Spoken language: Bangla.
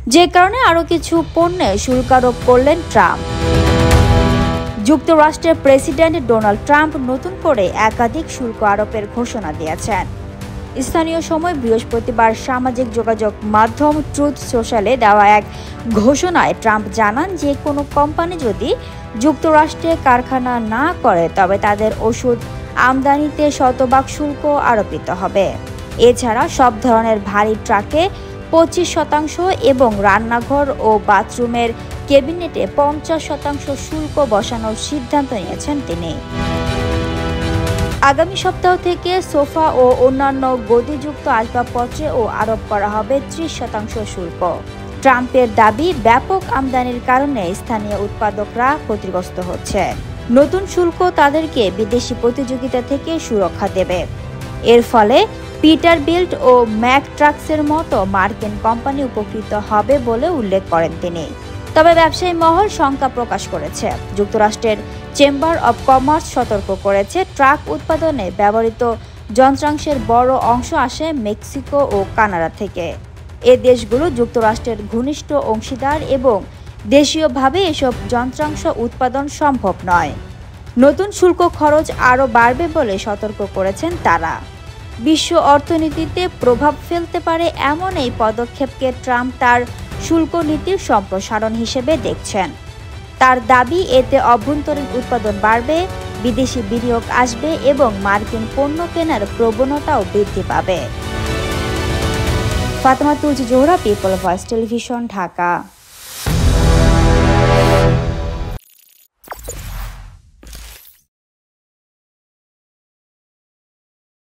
যে কারণে আরও কিছু পণ্যে শুল্ক আরোপ করলেন ট্রাম্প। যুক্তরাষ্ট্রের প্রেসিডেন্ট ডোনাল্ড ট্রাম্প নতুন করে একাধিক শুল্ক আরোপের ঘোষণা দিয়েছেন। স্থানীয় সময় বৃহস্পতিবার সামাজিক যোগাযোগ মাধ্যম ট্রুথ সোশ্যালে দেওয়া এক ঘোষণায় ট্রাম্প জানান যে কোনো কোম্পানি যদি যুক্তরাষ্ট্রে কারখানা না করে তবে তাদের ওষুধ আমদানিতে শতভাগ শুল্ক আরোপিত হবে। এছাড়া সব ধরনের ভারী ট্রাকে 25% এবং রান্নাঘর ও বাথরুমের ক্যাবিনেটে 50% শুল্ক বসানোর সিদ্ধান্ত নিয়েছেন তিনি। আগামী সপ্তাহ থেকে সোফা ও অন্যান্য গদিযুক্ত আসবাবপত্রেও আরোপ করা হবে 30% শুল্ক। ট্রাম্পের দাবি, ব্যাপক আমদানির কারণে স্থানীয় উৎপাদকরা ক্ষতিগ্রস্ত হচ্ছে। নতুন শুল্ক তাদেরকে বিদেশি প্রতিযোগিতা থেকে সুরক্ষা দেবে। এর ফলে পিটারবিল্ট ও ম্যাক ট্রাকসের মতো মার্কিন কোম্পানি উপকৃত হবে বলে উল্লেখ করেন তিনি। তবে ব্যবসায়ী মহল শঙ্কা প্রকাশ করেছে। যুক্তরাষ্ট্রের চেম্বার অব কমার্স সতর্ক করেছে, ট্রাক উৎপাদনে ব্যবহৃত যন্ত্রাংশের বড় অংশ আসে মেক্সিকো ও কানাডা থেকে। এ দেশগুলো যুক্তরাষ্ট্রের ঘনিষ্ঠ অংশীদার এবং দেশীয়ভাবে এসব যন্ত্রাংশ উৎপাদন সম্ভব নয়। নতুন শুল্ক খরচ আরও বাড়বে বলে সতর্ক করেছেন তারা। বিশ্ব অর্থনীতিতে প্রভাব ফেলতে পারে এমন এই পদক্ষেপকে ট্রাম্প তার শুল্ক নীতির সম্প্রসারণ হিসেবে দেখছেন। তার দাবি, এতে অভ্যন্তরীণ উৎপাদন বাড়বে, বিদেশি বিনিয়োগ আসবে এবং মার্কিন পণ্য কেনার প্রবণতাও বৃদ্ধি পাবে। Fatema Tulsi Johra, people voice television, Dhaka.